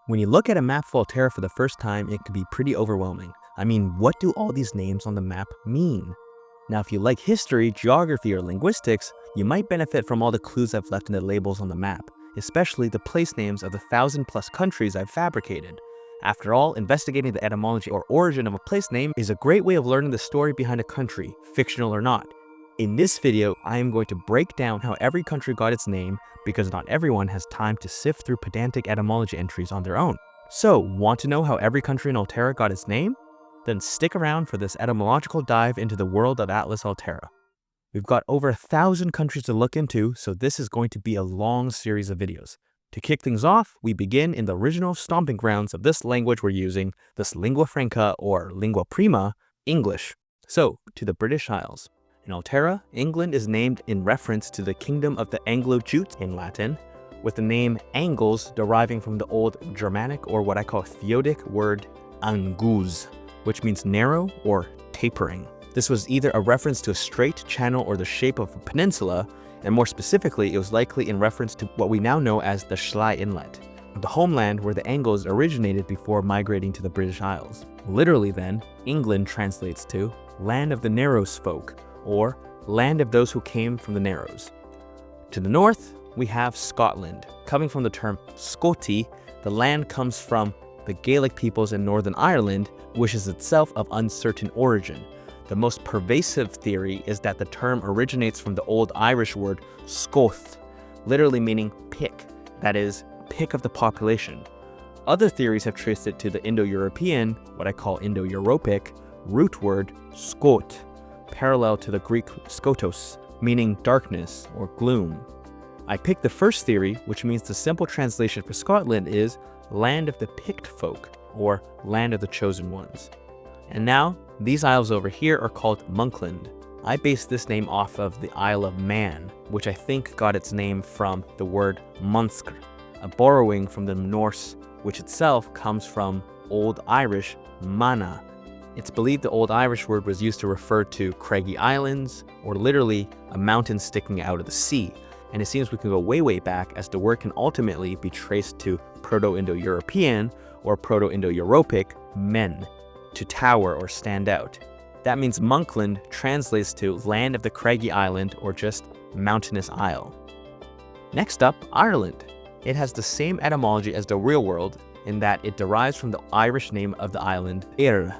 When you look at a map of Altera for the first time, it can be pretty overwhelming. I mean, what do all these names on the map mean? Now, if you like history, geography, or linguistics, you might benefit from all the clues I've left in the labels on the map, especially the place names of the 1,000+ countries I've fabricated. After all, investigating the etymology or origin of a place name is a great way of learning the story behind a country, fictional or not. In this video, I am going to break down how every country got its name, because not everyone has time to sift through pedantic etymology entries on their own. So, want to know how every country in Altera got its name? Then stick around for this etymological dive into the world of Atlas Altera. We've got over 1,000 countries to look into, so this is going to be a long series of videos. To kick things off, we begin in the original stomping grounds of this language we're using, this lingua franca or lingua prima, English. So, to the British Isles. In Altera, England is named in reference to the kingdom of the Anglo-Jutes in Latin, with the name Angles deriving from the old Germanic or what I call Theodic word angus, which means narrow or tapering. This was either a reference to a straight channel or the shape of a peninsula, and more specifically, it was likely in reference to what we now know as the Schlei Inlet, the homeland where the Angles originated before migrating to the British Isles. Literally then, England translates to land of the Narrows folk, or land of those who came from the Narrows. To the north, we have Scotland. Coming from the term Scoti, the land comes from the Gaelic peoples in Northern Ireland, which is itself of uncertain origin. The most pervasive theory is that the term originates from the Old Irish word scoth, literally meaning pick, that is, pick of the population. Other theories have traced it to the Indo-European, what I call Indo-Europic, root word scot, parallel to the Greek skotos, meaning darkness or gloom. I picked the first theory, which means the simple translation for Scotland is land of the picked folk, or land of the chosen ones. And now, these isles over here are called Monkland. I based this name off of the Isle of Man, which I think got its name from the word munskr, a borrowing from the Norse, which itself comes from Old Irish mana. It's believed the Old Irish word was used to refer to craggy islands, or literally a mountain sticking out of the sea. And it seems we can go way back, as the word can ultimately be traced to Proto-Indo-European or Proto-Indo-Europic men, to tower or stand out. That means Monkland translates to land of the craggy island or just mountainous isle. Next up, Ireland. It has the same etymology as the real world in that it derives from the Irish name of the island, Ir,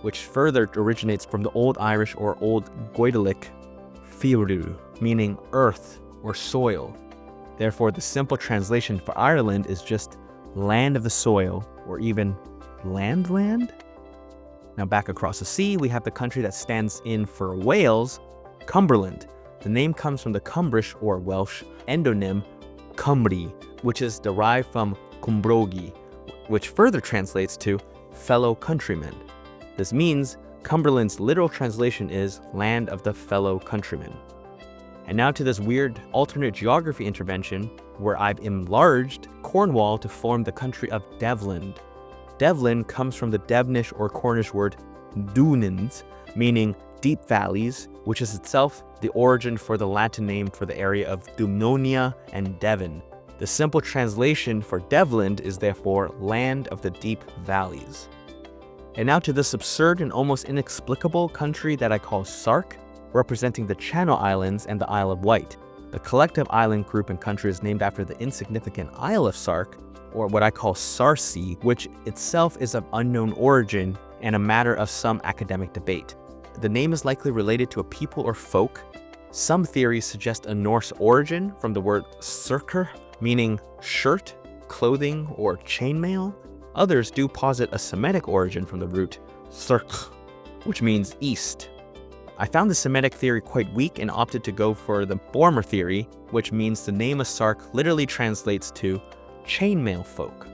which further originates from the Old Irish or Old Gaelic firu, meaning earth or soil. Therefore, the simple translation for Ireland is just land of the soil, or even land? Now back across the sea, we have the country that stands in for Wales, Cumberland. The name comes from the Cumbrish or Welsh endonym Cymru, which is derived from Cumbrogi, which further translates to fellow countrymen. This means Cumberland's literal translation is land of the fellow countrymen. And now to this weird alternate geography intervention where I've enlarged Cornwall to form the country of Devland. Devlin comes from the Devonish or Cornish word dunans, meaning deep valleys, which is itself the origin for the Latin name for the area of Dumnonia and Devon. The simple translation for Devland is therefore land of the deep valleys. And now to this absurd and almost inexplicable country that I call Sark, representing the Channel Islands and the Isle of Wight. The collective island group and country is named after the insignificant Isle of Sark, or what I call Sarsi, which itself is of unknown origin and a matter of some academic debate. The name is likely related to a people or folk. Some theories suggest a Norse origin from the word sirkr, meaning shirt, clothing, or chainmail. Others do posit a Semitic origin from the root sirk, which means east. I found the Semitic theory quite weak and opted to go for the former theory, which means the name of Sark literally translates to chainmail folk.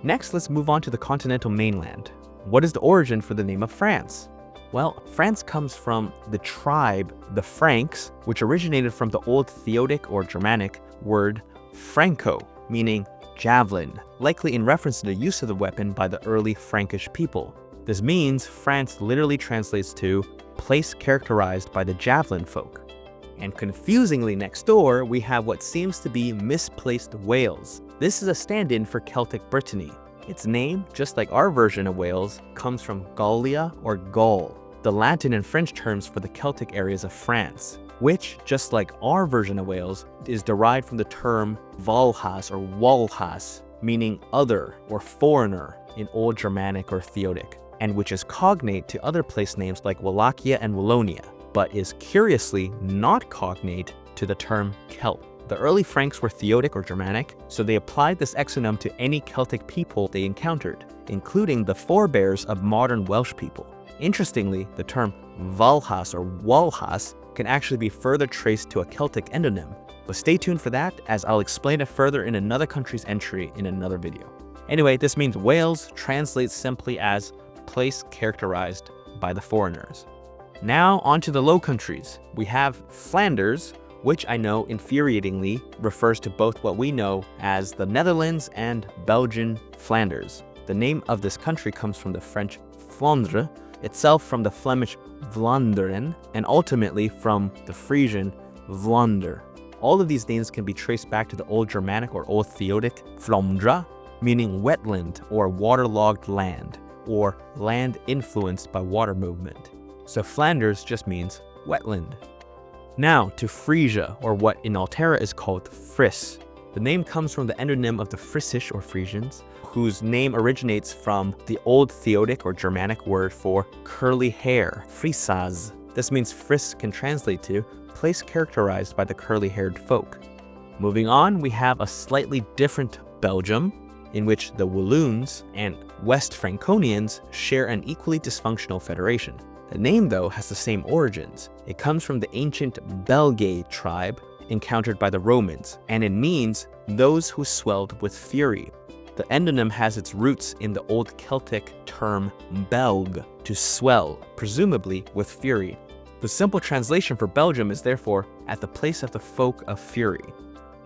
Next, let's move on to the continental mainland. What is the origin for the name of France? Well, France comes from the tribe, the Franks, which originated from the old Theodic or Germanic word franco, meaning javelin, likely in reference to the use of the weapon by the early Frankish people. This means France literally translates to place characterized by the javelin folk. And confusingly next door, we have what seems to be misplaced Wales. This is a stand-in for Celtic Brittany. Its name, just like our version of Wales, comes from Gallia or Gaul, the Latin and French terms for the Celtic areas of France, which, just like our version of Wales, is derived from the term Valhas or Walhas, meaning other or foreigner in Old Germanic or Theotic, and which is cognate to other place names like Wallachia and Wallonia, but is curiously not cognate to the term Celt. The early Franks were Theotic or Germanic, so they applied this exonym to any Celtic people they encountered, including the forebears of modern Welsh people. Interestingly, the term Valhas or Walhas can actually be further traced to a Celtic endonym, but stay tuned for that as I'll explain it further in another country's entry in another video. Anyway, this means Wales translates simply as place characterized by the foreigners. Now onto the Low Countries. We have Flanders, which I know infuriatingly refers to both what we know as the Netherlands and Belgian Flanders. The name of this country comes from the French Flandre, itself from the Flemish Vlaanderen, and ultimately from the Frisian Vlaander. All of these names can be traced back to the Old Germanic or Old Theotic Flamdra, meaning wetland or waterlogged land, or land influenced by water movement. So Flanders just means wetland. Now to Frisia, or what in Altera is called Fris. The name comes from the endonym of the Frisish or Frisians, whose name originates from the Old Theotic or Germanic word for curly hair, frisas. This means Fris can translate to place characterized by the curly-haired folk. Moving on, we have a slightly different Belgium, in which the Walloons and West Franconians share an equally dysfunctional federation. The name, though, has the same origins. It comes from the ancient Belgae tribe encountered by the Romans, and it means those who swelled with fury. The endonym has its roots in the Old Celtic term belg, to swell, presumably with fury. The simple translation for Belgium is therefore at the place of the folk of fury.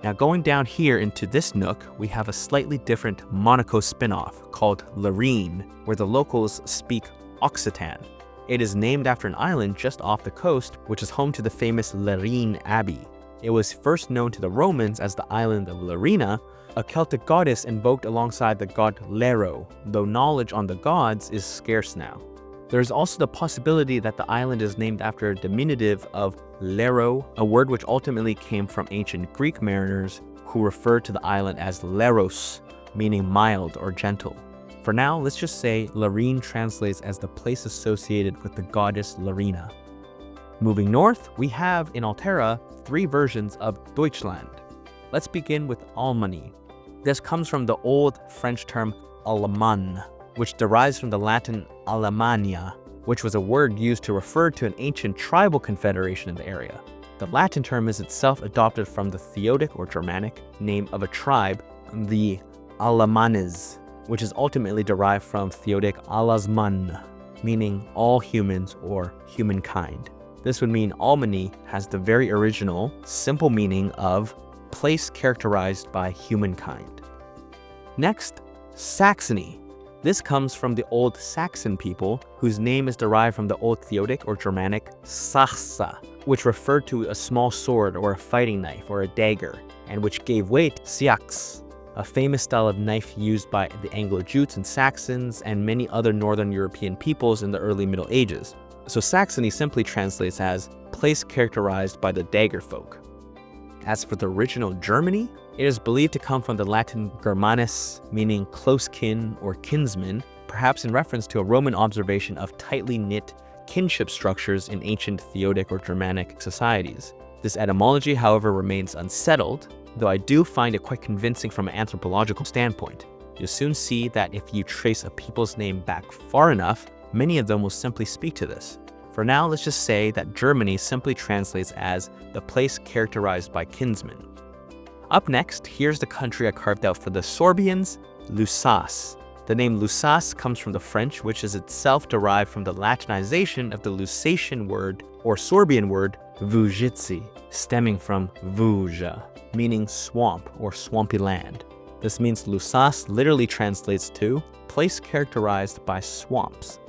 Now going down here into this nook, we have a slightly different Monaco spin-off called Lorraine, where the locals speak Occitan. It is named after an island just off the coast, which is home to the famous Lorraine Abbey. It was first known to the Romans as the island of Larina, a Celtic goddess invoked alongside the god Lero, though knowledge on the gods is scarce now. There is also the possibility that the island is named after a diminutive of Lero, a word which ultimately came from ancient Greek mariners who referred to the island as Leros, meaning mild or gentle. For now, let's just say Lorraine translates as the place associated with the goddess Larina. Moving north, we have in Altera 3 versions of Deutschland. Let's begin with Almany. This comes from the old French term Allemagne, which derives from the Latin Alemania, which was a word used to refer to an ancient tribal confederation in the area. The Latin term is itself adopted from the Theotic or Germanic name of a tribe, the Alemanes, which is ultimately derived from Theotic Alasman, meaning all humans or humankind. This would mean Almany has the very original, simple meaning of place characterized by humankind. Next, Saxony. This comes from the Old Saxon people, whose name is derived from the Old Theotic or Germanic saxa, which referred to a small sword or a fighting knife or a dagger, and which gave way to siax, a famous style of knife used by the Anglo-Jutes and Saxons and many other Northern European peoples in the early Middle Ages. So Saxony simply translates as place characterized by the dagger folk. As for the original Germany, it is believed to come from the Latin Germanus, meaning close kin or kinsman, perhaps in reference to a Roman observation of tightly knit kinship structures in ancient Theotic or Germanic societies. This etymology, however, remains unsettled, though I do find it quite convincing from an anthropological standpoint. You'll soon see that if you trace a people's name back far enough, many of them will simply speak to this. For now, let's just say that Germany simply translates as the place characterized by kinsmen. Up next, here's the country I carved out for the Sorbians, Lusace. The name Lusace comes from the French, which is itself derived from the Latinization of the Lusatian word or Sorbian word Vujitsi, stemming from Vuja, meaning swamp or swampy land. This means Lusace literally translates to place characterized by swamps.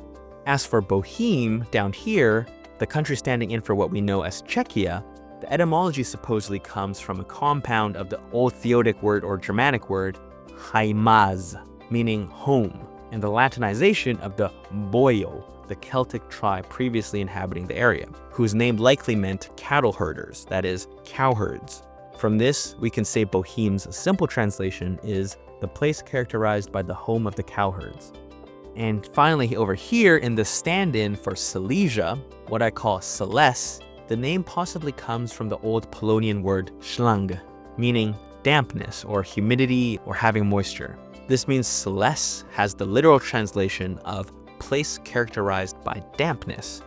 As for Boheme, down here, the country standing in for what we know as Czechia, The etymology supposedly comes from a compound of the Old Theotic word or Germanic word haimaz, meaning home, and the Latinization of the boio, the Celtic tribe previously inhabiting the area, whose name likely meant cattle herders, that is, cowherds. From this, we can say Boheme's simple translation is the place characterized by the home of the cowherds. And finally, over here in the stand-in for Silesia, what I call Celeste, the name possibly comes from the old Polonian word schlang, meaning dampness or humidity or having moisture. This means Celeste has the literal translation of place characterized by dampness.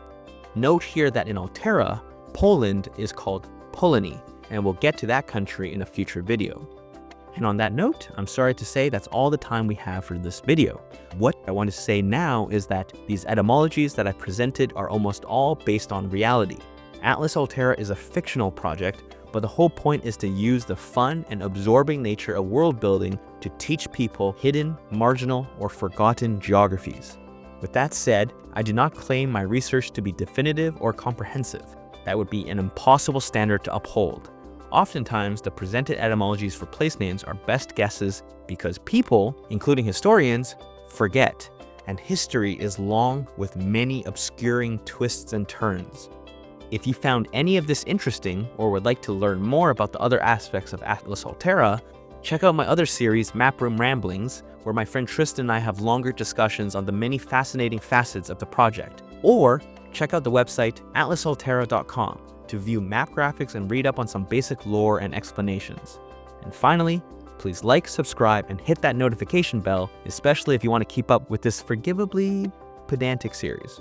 Note here that in Altera, Poland is called Polony, and we'll get to that country in a future video. And on that note, I'm sorry to say that's all the time we have for this video. What I want to say now is that these etymologies that I presented are almost all based on reality. Atlas Altera is a fictional project, but the whole point is to use the fun and absorbing nature of world building to teach people hidden, marginal, or forgotten geographies. With that said, I do not claim my research to be definitive or comprehensive. That would be an impossible standard to uphold. Oftentimes, the presented etymologies for place names are best guesses because people, including historians, forget, and history is long with many obscuring twists and turns. If you found any of this interesting or would like to learn more about the other aspects of Atlas Altera, check out my other series, Map Room Ramblings, where my friend Tristan and I have longer discussions on the many fascinating facets of the project. Or check out the website atlasaltera.com to view map graphics and read up on some basic lore and explanations. And finally, please like, subscribe, and hit that notification bell, especially if you want to keep up with this forgivably pedantic series.